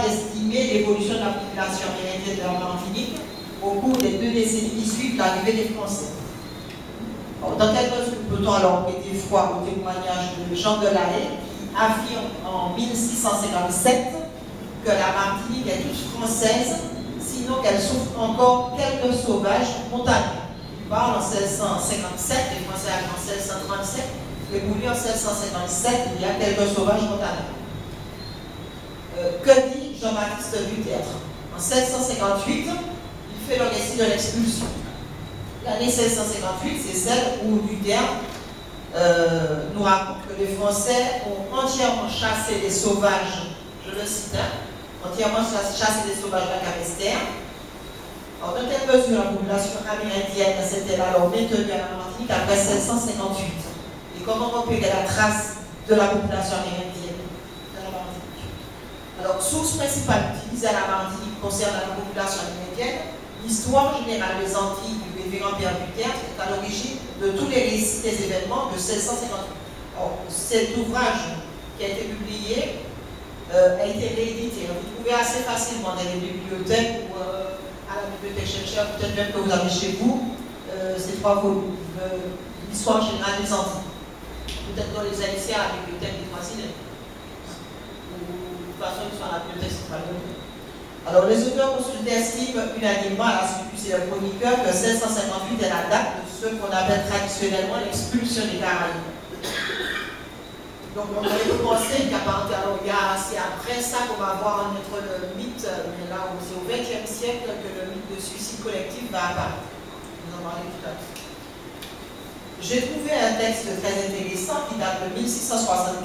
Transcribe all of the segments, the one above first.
d'estimer l'évolution de la population amérindienne de la Martinique au cours des 2 décennies qui suivent l'arrivée des Français. Alors, dans quelle mesure peut-on alors prêter foi au témoignage de Jean de La Haye qui affirme en 1657 que la Martinique est toute française, sinon qu'elle souffre encore quelques sauvages montagneux. Il parle en 1657, les Français arrivent en 1637, et pour lui en 1657, il y a quelques sauvages montagneux. Que dit Jean-Baptiste Dutertre? En 1658, il fait le récit de l'expulsion. L'année 1658, c'est celle où Dutertre nous raconte que les Français ont entièrement chassé les sauvages, je le cite, entièrement chassé les sauvages de la Capesterre. Alors, dans quelle mesure la population amérindienne s'est-elle alors maintenue à la Martinique après 1658? Et comment repérer la trace de la population amérindienne de la Martinique? Alors, source principale utilisée à la Martinique concernant la population amérindienne, l'histoire générale des Antilles du révérend Pierre Dutertre est à l'origine de tous les récits des événements de 1658. Alors, cet ouvrage qui a été publié a été réédité. Vous trouvez assez facilement dans les bibliothèques ou à la bibliothèque chercheur, peut-être même que vous avez chez vous, ces 3 volumes de l'histoire générale des Antilles. Peut-être dans les Haïtiens à la bibliothèque des Croisillets. Ou de toute façon, ils sont à la bibliothèque centrale. Alors, les auteurs consultés estiment unanimement, à la suite du célèbre chroniqueur, que 1658 est la date de ce qu'on appelle traditionnellement l'expulsion des Caraïbes. Donc, on aurait pu penser alors il y a c'est après ça qu'on va voir naître le mythe, mais là, c'est au XXe siècle que le mythe de suicide collectif va apparaître. Nous en parlons tout à l'heure. J'ai trouvé un texte très intéressant qui date de 1664.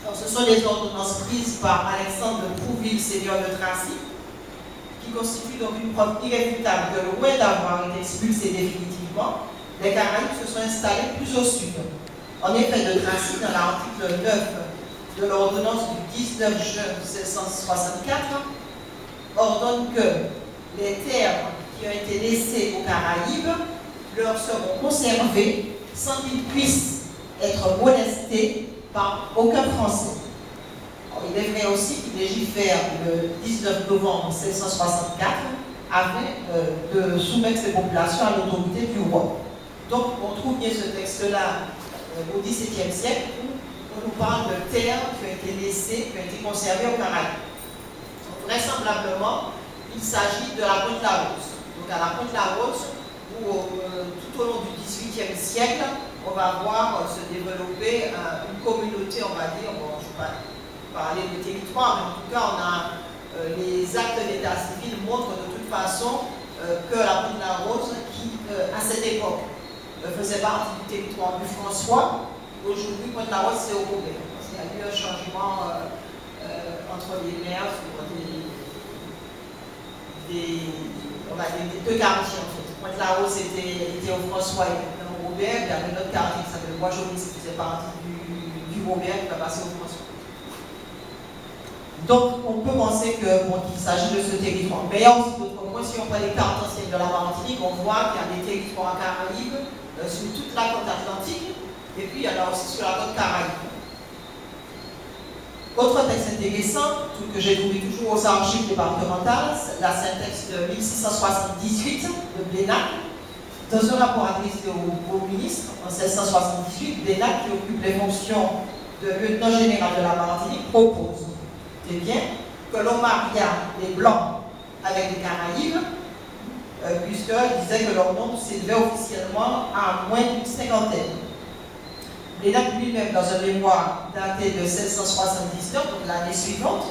Alors, ce sont les ordonnances prises par Alexandre de Prouville, seigneur de Tracy, qui constituent donc une preuve irréfutable que loin d'avoir été expulsés définitivement, les Caraïbes se sont installés plus au sud. En effet, de Tracy, dans l'article 9 de l'ordonnance du 19 juin 1664, ordonne que les terres qui ont été laissées aux Caraïbes leur seront conservées sans qu'ils puissent être molestés par aucun Français. Alors, il est vrai aussi qu'il légifère le 19 novembre 1664 afin de soumettre ces populations à l'autorité du roi. Donc, on trouve bien ce texte-là au XVIIe siècle où on nous parle de terres qui ont été laissées, qui ont été conservées aux Caraïbes. Donc, vraisemblablement, il s'agit de la Pointe-la-Rose. Donc, à la Pointe-la-Rose, où tout au long du XVIIIe siècle, on va voir se développer une communauté, on va dire, bon, je ne vais pas parler de territoire, mais en tout cas, on a les actes d'état civil montrent de toute façon que la Pointe-la-Rose, qui à cette époque faisait partie du territoire du François, aujourd'hui, Pointe-la-Rose, c'est au Robert. Parce qu'il y a eu un changement entre les maires sur on va dire, des 2 quartiers en fait. Pointe-la-Rose était au François et maintenant au Robert, il y avait un autre quartier qui s'appelle Bois-Jaunis qui faisait partie du Robert qui va passer au François. Donc, on peut penser qu'il s'agit de ce territoire. Mais il y a aussi d'autres points. Si on prend les cartes anciennes de la Martinique, on voit qu'il y a des territoires Caraïbes sur toute la côte atlantique, et puis il y en a aussi sur la côte Caraïbe. Autre texte intéressant, que j'ai trouvé toujours aux archives départementales, la syntaxe de 1678 de Blénac, dans un rapport adressé au ministre en 1678, Blénac, qui occupe les fonctions de lieutenant général de la Martinique, propose bien que l'on maria les Blancs avec les Caraïbes, puisqu'il disait que leur nombre s'élevait officiellement à moins d'une 50aine. Blénac lui-même, dans un mémoire daté de 1679, donc l'année suivante,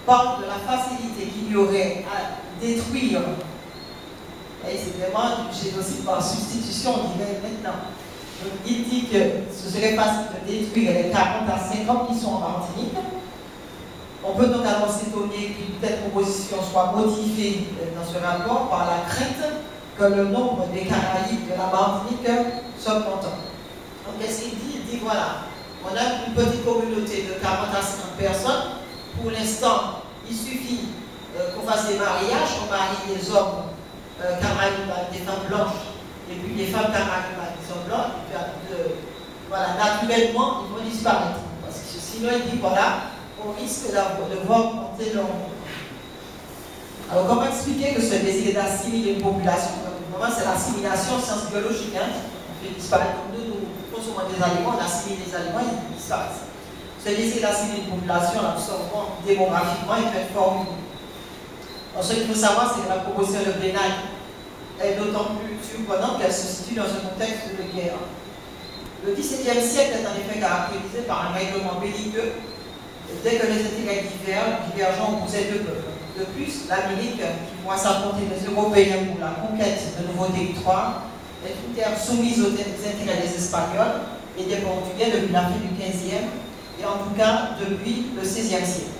parle de la facilité qu'il y aurait à détruire. Et c'est vraiment du génocide par substitution, on dirait maintenant. Donc il dit que ce serait facile de détruire les 40 à 50 qui sont en Martinique. On peut donc alors s'étonner qu'une telle proposition soit motivée dans ce rapport par la crainte que le nombre des Caraïbes de la Martinique soit montant. Donc qu'est-ce qu'il dit? Il dit voilà, on a une petite communauté de 40 à 50 personnes. Pour l'instant, il suffit qu'on fasse des mariages, on marie des hommes Caraïbes avec des femmes blanches, et puis les femmes Caraïbes avec des hommes blancs, et puis voilà, naturellement, ils vont disparaître. Parce que sinon, il dit voilà, on risque de voir monter porter leur nom. Alors, comment expliquer que ce désir d'assimiler une population, vraiment c'est l'assimilation en sciences biologiques, hein, on fait disparaître comme nous consommons des aliments, on assimile des aliments, ils disparaissent. Ce désir d'assimiler une population, l'absorbant démographiquement, il fait forme. Alors, ce qu'il faut savoir, c'est que la proposition de Blenheim est d'autant plus surprenante qu'elle se situe dans un contexte de guerre. Le XVIIe siècle est en effet caractérisé par un règlement belliqueux dès que les intérêts divergents opposaient deux peuples. De plus, l'Amérique, qui voit s'affronter les Européens pour la conquête de nouveaux territoires, est une terre soumise aux intérêts des Espagnols et des Portugais depuis la fin du XVe et en tout cas depuis le XVIe siècle.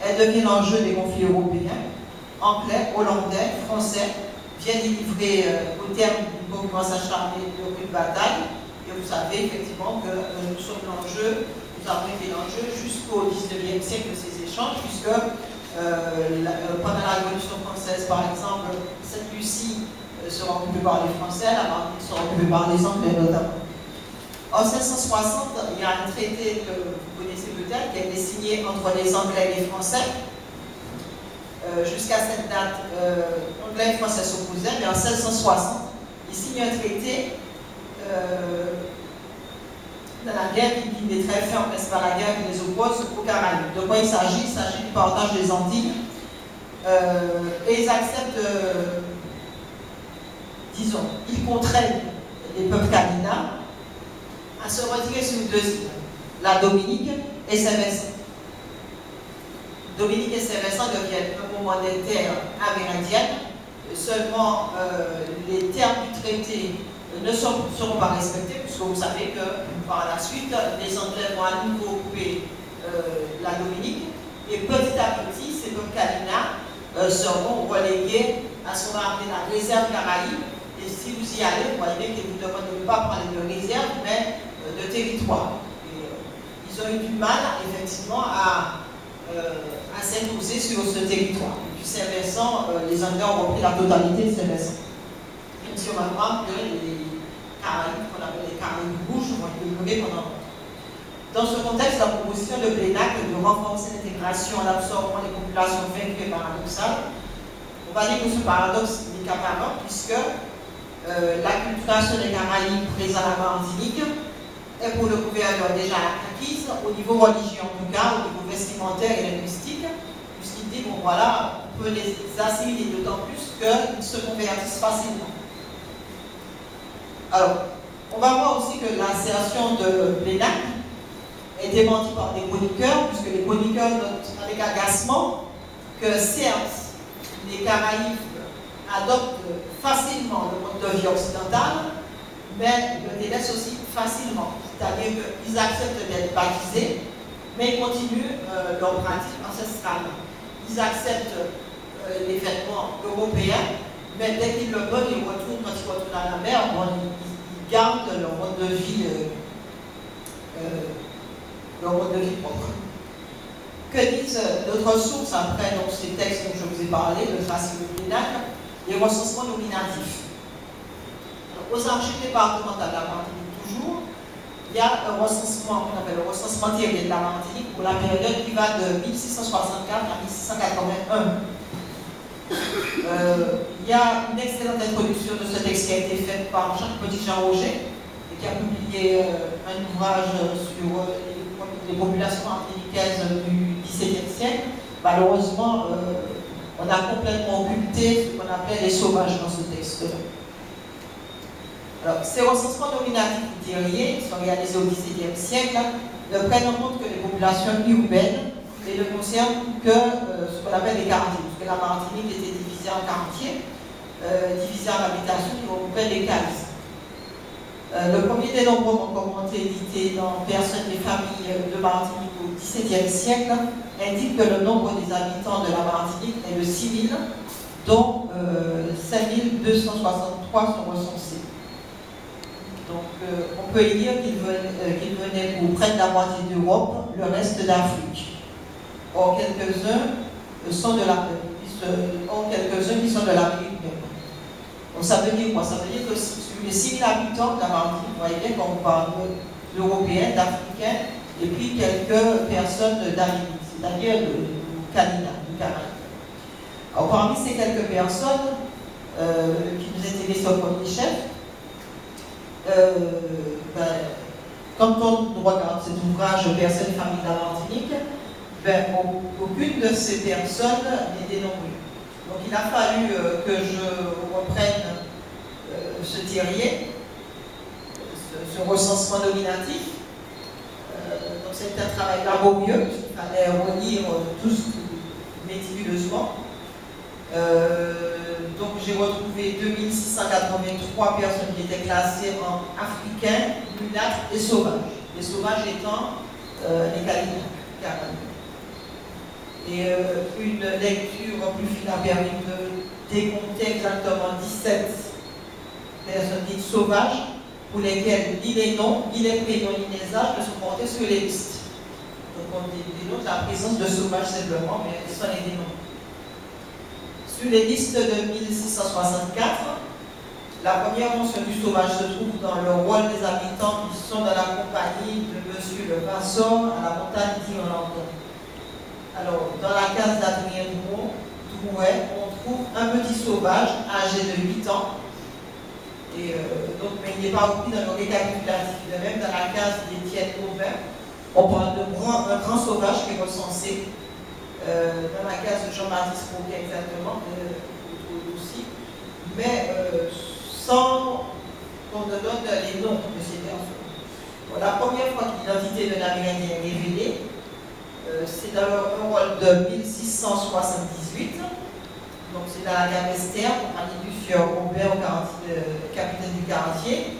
Elle devient l'enjeu des conflits européens. Anglais, hollandais, français viennent y livrer au terme d'une concurrence acharnée de rude bataille. Et vous savez effectivement que nous sommes l'enjeu, nous avons été l'enjeu jusqu'au XIXe siècle de ces échanges, puisque pendant la Révolution française, par exemple, Sainte-Lucie sera occupée par les Français, la Martinique sera occupée par les Anglais notamment. En 1760, il y a un traité que vous connaissez peut-être, qui a été signé entre les Anglais et les Français. Jusqu'à cette date, Anglais et Français s'opposaient, mais en 1760, ils signent un traité dans la guerre qui est très ferme, mais c'est pas la guerre qui les oppose aux Caraïbes. De quoi il s'agit? Il s'agit du partage des Antilles. Et ils acceptent, disons, ils contraignent les peuples canadiens à se retirer sur deux îles, la Dominique et Saint-Vincent. Dominique et Saint-Vincent deviennent un moment des terres amérindiennes. Seulement, les termes du traité ne seront pas respectés, puisque vous savez que par la suite, les Anglais vont à nouveau occuper la Dominique, et petit à petit, ces peuples canadiens seront relégués à ce qu'on va appeler la réserve Caraïbe. Et si vous y allez, vous voyez que vous ne demandez pas parler de réserve, mais de territoire. Et, ils ont eu du mal, effectivement, à s'imposer sur ce territoire. Et puis Saint-Vincent, les Anglais ont repris la totalité de Saint-Vincent. Même si on va voir que les Caraïbes, qu'on appelle les Caraïbes rouges, vont être occupés pendant longtemps. Dans ce contexte, la proposition de Blenheim de renforcer l'intégration en absorbant les populations vaincues est paradoxale. On va dire que ce paradoxe n'est qu'apparent, puisque l'acculturation des Caraïbes prise à la Martinique est pour le gouverneur déjà acquise au niveau religieux, en tout cas au niveau vestimentaire et linguistique, puisqu'il dit, bon voilà, on peut les assimiler d'autant plus qu'ils se convertissent facilement. Alors, on va voir aussi que l'assertion de Blenheim est démentie par des chroniqueurs, puisque les chroniqueurs notent avec agacement que certes, les Caraïbes adoptent facilement le mode de vie occidental, mais ils le délaissent aussi facilement. C'est-à-dire qu'ils acceptent d'être baptisés, mais ils continuent leur pratique ancestrale. Ils acceptent les vêtements européens, mais dès qu'ils le veulent, ils retournent, quand ils retournent à la mer, bon, ils gardent leur mode de vie propre. Que disent d'autres sources après donc, ces textes dont je vous ai parlé, le tracier de Blenheim, les recensements nominatifs. Aux archives départementales de la Martinique, toujours, il y a un recensement qu'on appelle le recensement terrien de la Martinique pour la période qui va de 1664 à 1681. Il y a une excellente introduction de ce texte qui a été faite par Jacques Petit-Jean-Roger et qui a publié un ouvrage sur les populations martiniquaises du XVIIe siècle. Malheureusement, on a complètement occulté ce qu'on appelait les sauvages dans ce texte-là. Alors, ces recensements nominatifs terriers qui sont réalisés au XVIIe siècle ne prennent en compte que les populations urbaines et ne concernent que ce qu'on appelle les quartiers, puisque la Martinique était divisée en quartiers, divisée en habitations qui regroupaient les cases. Le premier dénombrement, comme on a édité dans Personnes et familles de Martinique au XVIIe siècle, indique que le nombre des habitants de la Martinique est de 6 000, dont 5 263 sont recensés. Donc, on peut y dire qu'ils venaient pour près de la moitié d'Europe, le reste d'Afrique. Or, quelques-uns qui sont de l'Amérique même. Donc, ça veut dire quoi? Ça veut dire que sur les 6 000 habitants de la Martinique, vous voyez bien qu'on parle d'Européens, d'Africains, et puis quelques personnes d'Amérique, c'est-à-dire Canina, du Caraïbe. Alors, parmi ces quelques personnes qui nous intéressent au premier chef, quand on regarde cet ouvrage Personnes et familles de la Martinique, aucune de ces personnes n'est dénombrée. Donc il a fallu que je reprenne ce terrier, ce recensement nominatif. Donc c'est un travail laborieux, il fallait relire tous méticuleusement. Donc j'ai retrouvé 2683 personnes qui étaient classées en africains, mulâtres et sauvages. Les sauvages étant les Calédoniens. Et une lecture plus fine a permis de décompter exactement 17 personnes dites sauvages, pour lesquelles ni les noms, ni les prénoms, ni les âges ne sont portés sur les listes. Donc on dénote la présence de sauvages simplement, mais ce sont les dénoms. Sur les listes de 1664, la première mention du sauvage se trouve dans le rôle des habitants qui sont dans la compagnie de M. Le Vassor à la montagne d'Irlande. Alors, dans la case d'Adrien Drouet, on trouve un petit sauvage âgé de 8 ans. Et donc, mais il n'est pas repris dans le récapitulatif. De même, dans la case d'Étienne Aubin, on parle d'un grand sauvage qui est recensé. Dans la case de Jean-Baptiste Fouquet exactement, aussi, mais sans qu'on ne donne les noms de ces personnes. Bon, la première fois que l'identité de l'Amérindien est révélée, c'est dans le rôle de 1678, donc c'est dans la gamme Esther, compagnie du sieur Aubert, capitaine du quartier.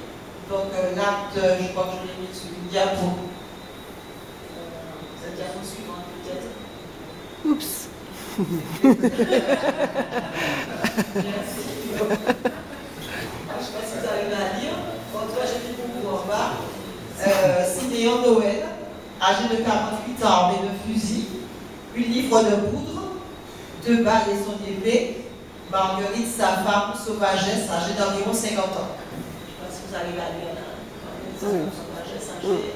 Donc l'acte, je crois que je l'ai mis sur une diapo. Cette diapo suivante peut-être. Oups. Je ne sais pas si vous arrivez à lire. En tout cas, j'ai mis pour vous en bas. Sidéon Noël, âgé de 48 ans, armé de fusil, 8 livres de poudre, 2 balles et son épée. Marguerite, sa femme, sauvagesse, âgée d'environ 50 ans. Je ne sais pas si vous arrivez à lire là. Sauvagesse, âgée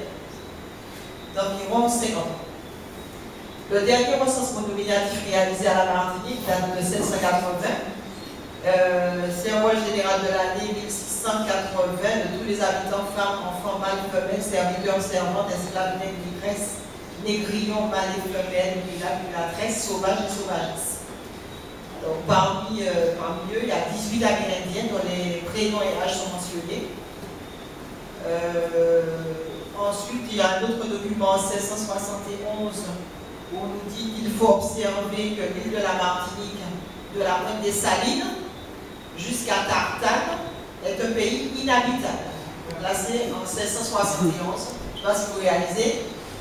d'environ 50 ans. Le dernier recensement nominatif réalisé à la Martinique date de 1780. C'est un rôle général de l'année 1680 de tous les habitants, femmes, enfants, mâles, femelles, serviteurs, servantes, esclaves, négresses, négrillons, mâles et femelles, mulâtresses, sauvages et sauvagesses. Alors, parmi eux, il y a 18 Amérindiens dont les prénoms et âges sont mentionnés. Ensuite, il y a un autre document en 1671 où on nous dit qu'il faut observer que l'île de la Martinique, de la pointe des Salines jusqu'à Tartane, est un pays inhabitable. Donc là, c'est en 1671. Je ne sais pas si vous réalisez,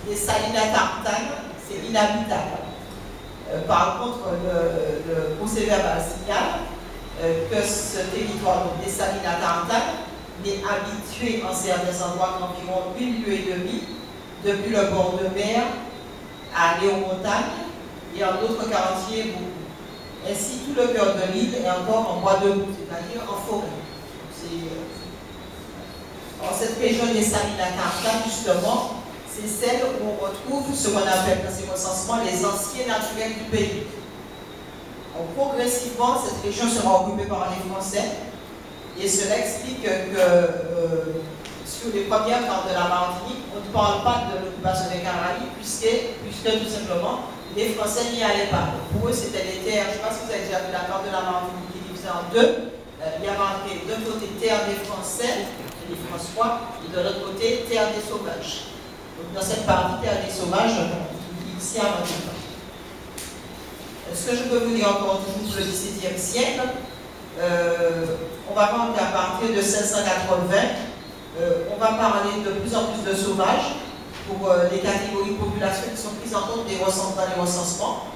les Salines à Tartane, c'est inhabitable. Par contre, le procès-verbal signale que ce territoire, donc des Salines à Tartane, n'est habitué en certains endroits d'environ 1 lieue et demie, depuis le bord de mer à aller aux montagnes et en d'autres quartiers beaucoup. Ainsi, tout le cœur de l'île est encore en bois debout, c'est-à-dire en forêt. Alors, cette région des Salines à Tartane, justement, c'est celle où on retrouve ce qu'on appelle dans ces recensements les anciens naturels du pays. Donc, progressivement, cette région sera occupée par les Français et cela explique que sur les premières cartes de la Martinique, on ne parle pas de l'occupation des Caraïbes puisque tout simplement les Français n'y allaient pas. Pour eux, c'était les terres, je ne sais pas si vous avez déjà vu la carte de la Martinique qui est divisée en deux. Il y a marqué d'un côté terre des Français, des François, et de l'autre côté terre des Sauvages. Donc dans cette partie terre des Sauvages, il s'y a rendu pas. Ce que je peux vous dire encore toujours le XVIIe siècle, on va voir qu'à partir de 1680, on va parler de plus en plus de sauvages pour les catégories de population qui sont prises en compte dans les recensements.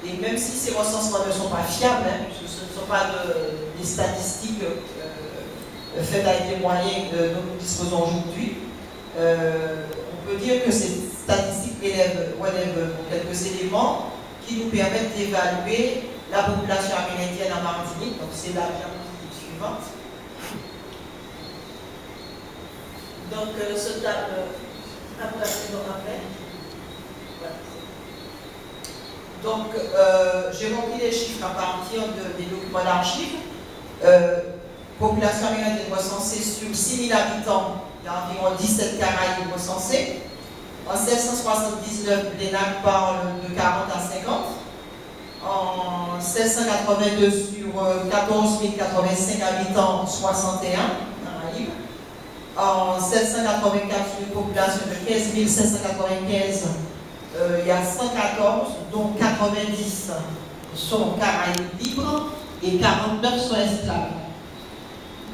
Et même si ces recensements ne sont pas fiables, puisque ce ne sont pas des statistiques faites avec les moyens dont nous disposons aujourd'hui, on peut dire que ces statistiques relèvent quelques éléments qui nous permettent d'évaluer la population amérindienne en Martinique. Donc c'est la diapositive suivante. Donc, ce tableau, après. Voilà. Donc, j'ai repris les chiffres à partir des documents d'archives. Population amérindienne recensée sur 6 000 habitants, il y a environ 17 Caraïbes recensés. En 1679, l'ENAC parle de 40 à 50. En 1682, sur 14 085 habitants, 61 Caraïbes. En 1784, sur une population de 15 595, il y a 114, dont 90 sont Caraïbes libres et 49 sont esclaves.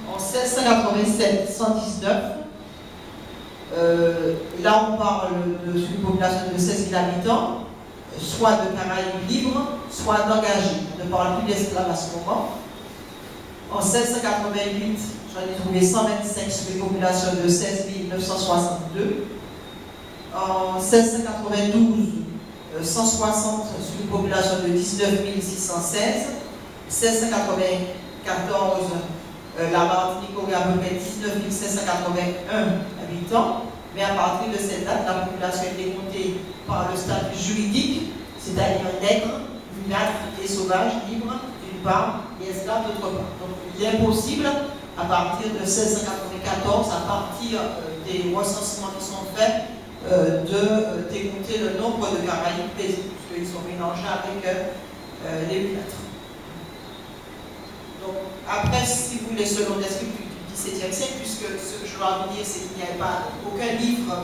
En 1787, 119, là on parle d'une population de 16 000 habitants, soit de Caraïbes libres, soit d'engagés. On ne parle plus d'esclaves à ce moment. En 1688, j'en ai trouvé 125 sur une population de 16 962. En 1692, 160 sur une population de 19 616. 1694, la Martinique aurait à peu près 19 581 habitants. Mais à partir de cette date, la population est décomptée par le statut juridique, c'est-à-dire nègre, mulâtre et sauvage, libre d'une part, et esclave d'autre part. Donc il est impossible, à partir de 1694, à partir des recensements qui sont faits, de décompter le nombre de Caraïbes paisibles, puisqu'ils sont mélangés avec les mulâtres. Donc après, si vous voulez, selon les scriptures du XVIIe siècle, puisque ce que je dois vous dire, c'est qu'il n'y avait pas aucun livre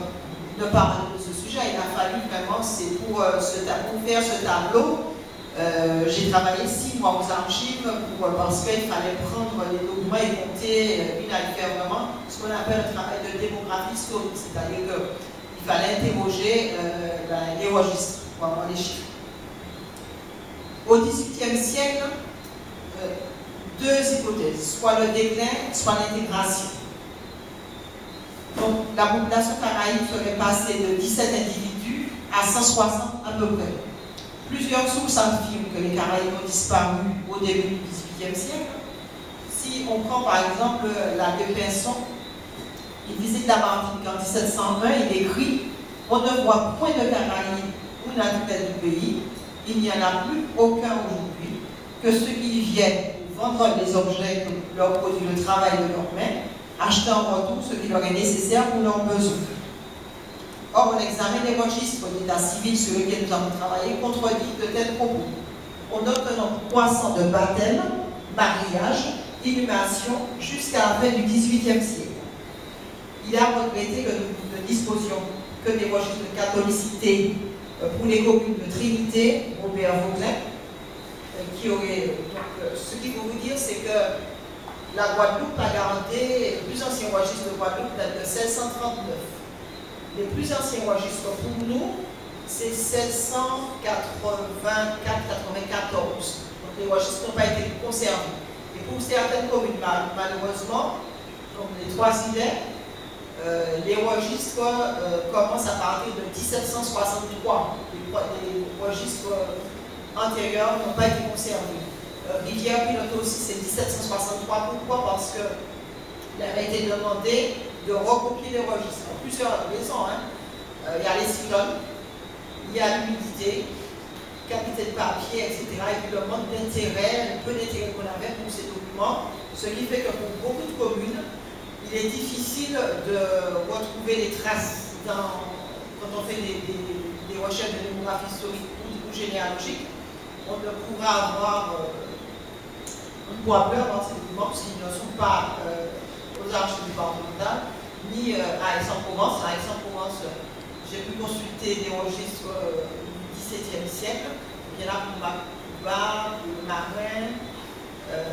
ne parle de ce sujet, il a fallu vraiment, c'est pour faire ce tableau, j'ai travaillé 6 mois aux archives parce qu'il fallait prendre les documents et compter une à faire vraiment ce qu'on appelle un travail de démographie historique, c'est-à-dire qu'il fallait interroger les registres pour avoir les chiffres. Au XVIIIe siècle, 2 hypothèses, soit le déclin, soit l'intégration. Donc la population caraïbe serait passée de 17 individus à 160 à peu près. Plusieurs sources affirment que les Caraïbes ont disparu au début du XVIIIe siècle. Si on prend par exemple l'abbé Pinson, il visite la Martinique en 1701, il écrit « On ne voit point de Caraïbes ou naturels du pays, il n'y en a plus aucun aujourd'hui, que ceux qui viennent vendre les objets que leur produit le travail de leurs mains, acheter en retour ce qui leur est nécessaire pour leurs besoins. » Or, on examine les registres d'état civil sur lesquels nous avons travaillé contredit de tels propos. On note un nombre croissant de baptêmes, mariages, inhumations jusqu'à la fin du XVIIIe siècle. Il a regretté que nous ne disposions que des registres de catholicité pour les communes de Trinité, Robert Vauclin, qui aurait. Donc, ce qu'il faut vous dire, c'est que la Guadeloupe a gardé, le plus ancien registre de Guadeloupe date de 1639. Les plus anciens registres pour nous, c'est 1784-94. Donc les registres n'ont pas été conservés. Et pour certaines communes, malheureusement, comme les Trois-Îlets, les registres commencent à partir de 1763. Les registres antérieurs n'ont pas été conservés. Rivière-Pilote aussi, c'est 1763. Pourquoi? Parce qu'il avait été demandé de recopier les registres. Pour plusieurs raisons. Il y a les cyclones, il y a l'humidité, quantité de papier, etc. Et puis le manque d'intérêt, le peu d'intérêt qu'on avait pour ces documents. Ce qui fait que pour beaucoup de communes, il est difficile de retrouver les traces quand on fait des recherches de démographie historique ou généalogique. On ne pourra avoir, on ne pourra plus avoir ces documents s'ils ne sont pas aux archives départementales, ni à Aix-en-Provence. À Aix-en-Provence, j'ai pu consulter des registres du XVIIe siècle. Il y en a pour Macouba, le Marin,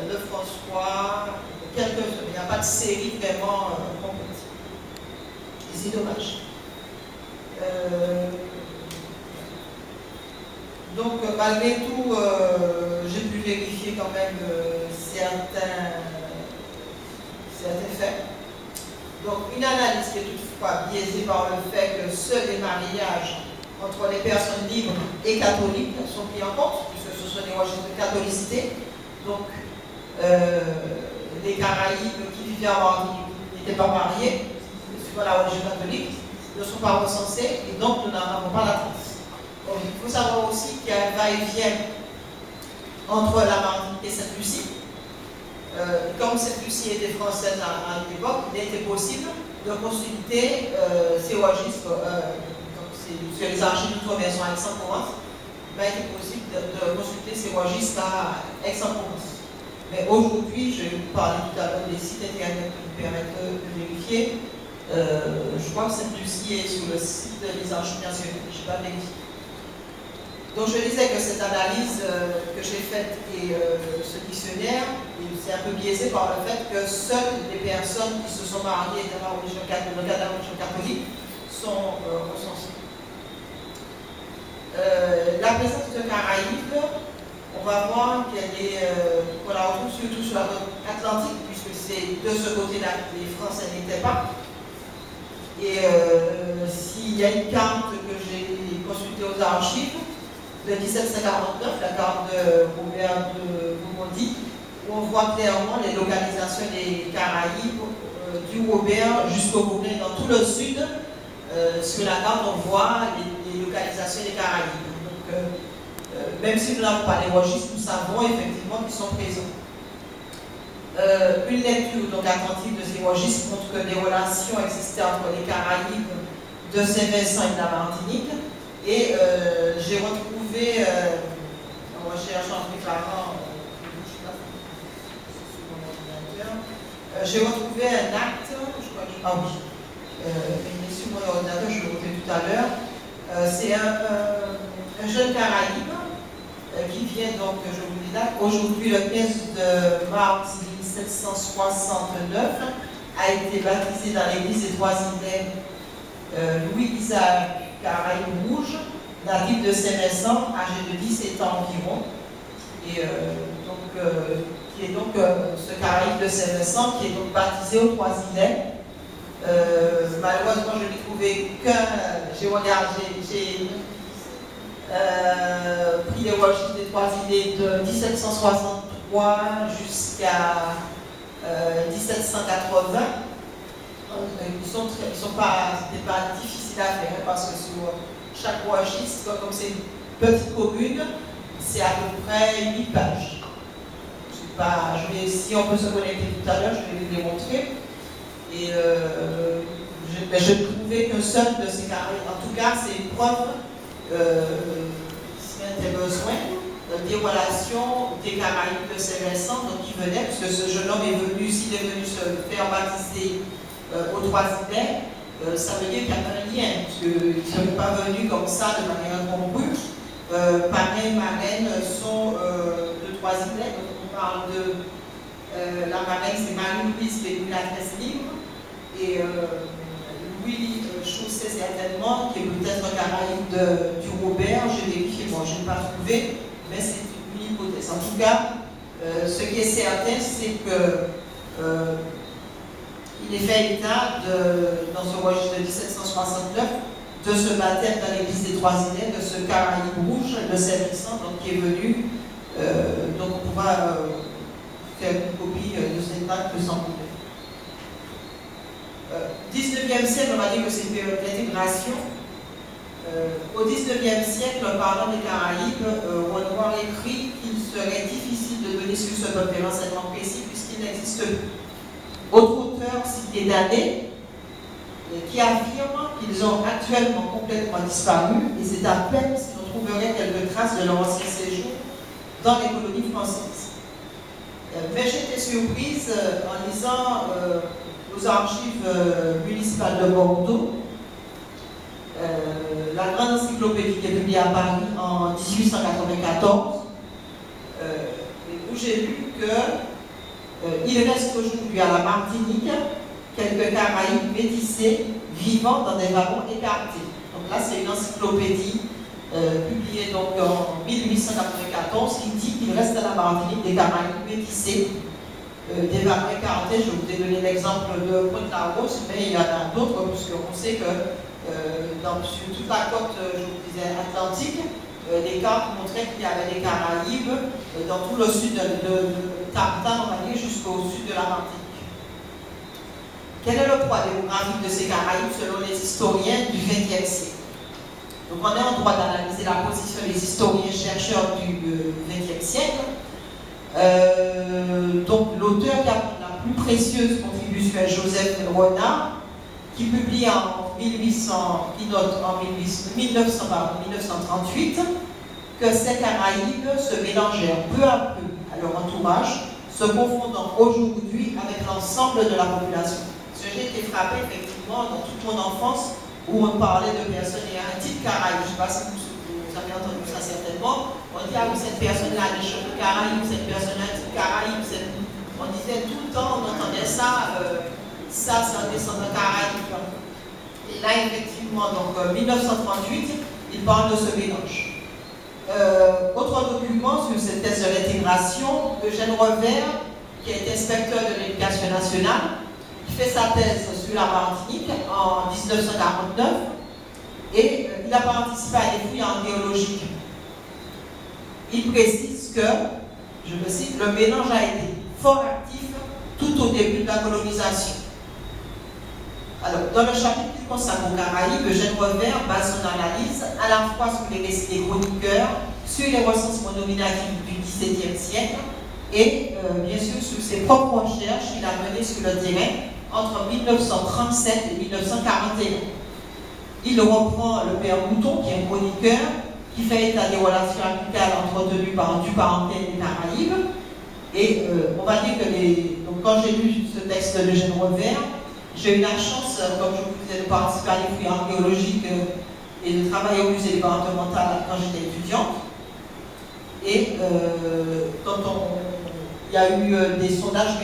le François, quelques-uns. Il n'y a pas de série vraiment complète. Et c'est dommage. Donc, malgré tout, j'ai pu vérifier quand même certains faits. Donc, une analyse qui est toutefois biaisée par le fait que seuls les mariages entre les personnes libres et catholiques sont pris en compte, puisque ce sont des registres de catholicité. Donc, les Caraïbes qui vivaient en Martinique n'étaient pas mariés, suivant la religion catholique, ne sont pas recensés, et donc nous n'en avons pas la trace. Bon, il faut savoir aussi qu'il y a un va-et-vient entre la Martinique et Sainte-Lucie. Comme Sainte-Lucie était française à une époque, il était possible de consulter ces registres, sur les archives d'outre-mer sont à Aix-en-Provence, il a été possible de consulter ces registres à Aix-en-Provence. Mais aujourd'hui, je vais vous parler tout à l'heure des sites internet qui nous permettent de vérifier. Je crois que Sainte-Lucie est sur le site des archives nationales, je n'ai pas vérifié. Donc je disais que cette analyse que j'ai faite et ce dictionnaire, c'est un peu biaisé par le fait que seules les personnes qui se sont mariées dans la religion catholique sont recensées. La présence de Caraïbes, on va voir qu'on la retrouve surtout sur la côte atlantique, puisque c'est de ce côté-là que les Français n'étaient pas. Et s'il y a une carte que j'ai consultée aux archives, de 1749, la carte de Robert de Beaumondy, où on voit clairement les localisations des Caraïbes, du Robert jusqu'au Beauvais, dans tout le sud. Sur la carte, on voit les localisations des Caraïbes. Donc, même si nous n'avons pas les registres, nous savons effectivement qu'ils sont présents. Une lecture donc attentive de ces registres montre que des relations existaient entre les Caraïbes de Saint-Vincent et de la Martinique. Et j'ai retrouvé, en recherche en déclarant, j'ai retrouvé un acte, je crois que, ah oui, il est sur mon ordinateur, je l'ai retrouvé tout à l'heure. C'est un jeune Caraïbe qui vient donc, je vous dis là, aujourd'hui le 15 mars 1769, a été baptisé dans l'église des Trois-Îlets Louis-Isaac Caraïbe Rouge, natif de Saint-Vincent, âgé de 17 ans environ, et qui est donc ce Caraïbe de Saint-Vincent, qui est donc baptisé aux Trois-Îlets. Malheureusement, je n'ai trouvé qu'un, j'ai pris les registres des Trois-Îlets de 1763 jusqu'à 1780. C'était pas difficile à faire parce que sur chaque registre, comme c'est une petite commune, c'est à peu près 8 pages. Si on peut se connecter tout à l'heure, je vais vous les montrer. Et je ne trouvais qu'un seul de ces carrés. En tout cas, c'est une preuve, si on avait besoin, des relations des Caraïbes de Saint-Vincent, donc qui venaient, parce que ce jeune homme est venu, s'il est venu se faire baptiser aux Trois-Îlets, ça veut dire qu'il y a un lien, parce qu'ils ne sont pas venus comme ça de manière incongrue. Pareil, marraines sont de Trois-Îlets, donc on parle de la marraine, c'est Marie-Louise Bégoulatrice Libre, et Louis Chausset certainement, qui est peut-être un Caraïbe du Robert, j'ai vérifié, bon, je n'ai pas trouvé, mais c'est une hypothèse. En tout cas, ce qui est certain, c'est que il est fait état, dans ce registre de 1769, de ce baptême dans l'église des Trois-Îlets, de ce Caraïbe rouge de Saint-Vincent, qui est venu. Donc on pourra faire une copie de cet acte sans problème. 19e siècle, on va dire que c'est une période d'intégration. Au 19e siècle, parlant des Caraïbes, Renoir écrit qu'il serait difficile de donner sur ce peuple des renseignements précis puisqu'il n'existe plus. Autre auteur cité d'année qui affirme qu'ils ont actuellement complètement disparu et c'est à peine si on trouverait quelques traces de leur ancien séjour dans les colonies françaises. Mais j'étais surprise en lisant aux archives municipales de Bordeaux la grande encyclopédie qui est publiée à Paris en 1894, où j'ai lu qu'il reste aujourd'hui à la Martinique quelques Caraïbes métissés vivant dans des wagons écartés. Donc là, c'est une encyclopédie publiée donc en 1894 qui dit qu'il reste à la Martinique des Caraïbes métissés, des wagons écartés. Je vous ai donné l'exemple de Pointe-la-Rose, mais il y en a d'autres, puisqu'on sait que sur toute la côte, je vous disais, atlantique, les cartes montraient qu'il y avait des Caraïbes dans tout le sud de Tartane, on va dire, jusqu'au sud de la Martinique. Quel est le poids démographique de ces Caraïbes selon les historiens du XXe siècle? Donc on est en droit d'analyser la position des historiens chercheurs du XXe siècle. Donc l'auteur qui a la plus précieuse contribution est Joseph Renard, qui publie en 1938 que ces Caraïbes se mélangèrent peu à peu à leur entourage, se confondant aujourd'hui avec l'ensemble de la population. Parce que j'ai été frappé effectivement dans toute mon enfance où on parlait de personnes et un type Caraïbe. Je ne sais pas si vous avez entendu ça certainement. On dit ah oui, cette personne-là a des cheveux Caraïbes, cette personne-là a un type Caraïbe. On disait tout le temps, on entendait ça, ça c'est un descendant Caraïbe. Et là effectivement, donc 1938, il parle de ce mélange. Autre document sur cette thèse de l'intégration, Eugène Revers, qui est inspecteur de l'éducation nationale, qui fait sa thèse sur la Martinique en 1949 et il a participé à des fouilles archéologiques. Il précise que, je le cite, le mélange a été fort actif tout au début de la colonisation. Alors, dans le chapitre qui consacre aux Caraïbes, Eugène Revers base son analyse à la fois sur les récits des chroniqueurs, sur les recensements nominatifs du XVIIe siècle et bien sûr sur ses propres recherches qu'il a menées sur le terrain entre 1937 et 1941. Il reprend le père Mouton, qui est un chroniqueur, qui fait état des relations amicales entretenues par du parentel des Caraïbes. Et on va dire que donc quand j'ai lu ce texte de Eugène Revers, j'ai eu la chance, comme je vous disais, de participer à des fouilles archéologiques et de travailler au musée départemental quand j'étais étudiante. Et quand il y a eu des sondages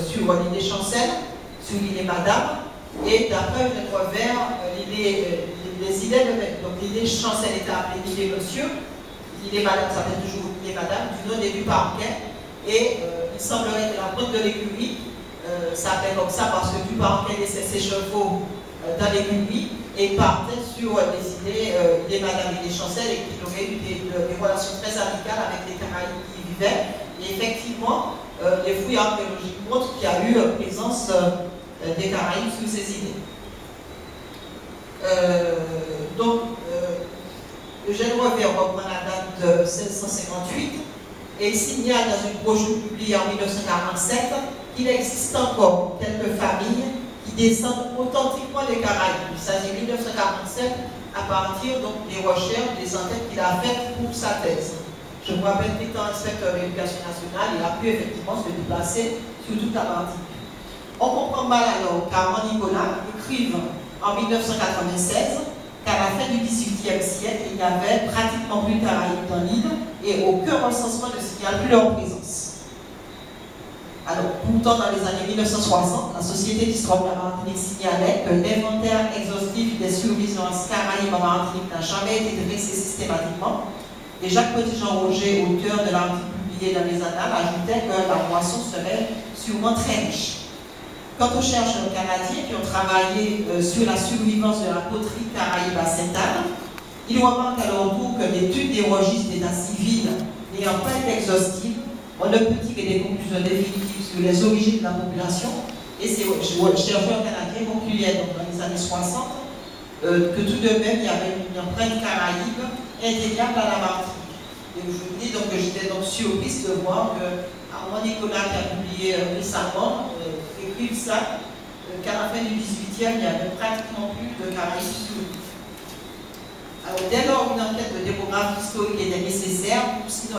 sur l'île des Chancelles, sur l'île des Madame, et d'après Eugène Revers, les idées de même. Donc l'île des Chancelles était appelée l'île des Monsieur, l'île des Madame s'appelle toujours l'île des Madame, du nom des du parquet, et il semblerait que la pointe de l'écurie s'appelle comme ça parce que du parquet laissait ses chevaux dans l'écurie et partait sur des idées des Madame et des Chancelles et qu'il aurait eu des relations très amicales avec les Caraïbes qui y vivaient. Et effectivement, les fouilles archéologiques montrent qu'il y a eu présence des Caraïbes sous ces idées. Donc, Eugène Revers reprend la date de 1758 et il signale dans une brochure publiée en 1947 qu'il existe encore quelques familles qui descendent authentiquement des Caraïbes. Il s'agit de 1947 à partir donc, des recherches, des enquêtes qu'il a faites pour sa thèse. Je me rappelle qu'étant inspecteur de l'éducation nationale, il a pu effectivement se déplacer sur toute la Martinique. On comprend mal alors qu'Armand Nicolas écrive en 1996 qu'à la fin du XVIIIe siècle, il n'y avait pratiquement plus de Caraïbes dans l'île et aucun recensement ne signale plus leur présence. Alors, pourtant, dans les années 1960, la Société d'histoire de la Martinique signalait que l'inventaire exhaustif des survivances Caraïbes en Martinique n'a jamais été dressé systématiquement. Et Jacques Petit-Jean-Roger, auteur de l'article publié dans les Annales, ajoutait que la moisson serait sûrement très riche. Quant aux chercheurs canadiens qui ont travaillé sur la survivance de la poterie Caraïbe à Sainte-Anne, ils remarquent à leur tour que l'étude des registres d'état civil n'ayant pas été exhaustive, on ne peut tirer des conclusions définitives sur les origines de la population. Et ces chercheurs canadiens concluaient donc dans les années 60 que tout de même il y avait une empreinte Caraïbe intégrable à la Martinique. Et aujourd'hui, donc, j'étais donc surprise de voir que Armand Nicolas, qui a publié récemment, écrive ça, qu'à la fin du XVIIIe, il n'y avait pratiquement plus de Caraïbes sur l'île. Alors, dès lors, une enquête de démographie historique était nécessaire, sinon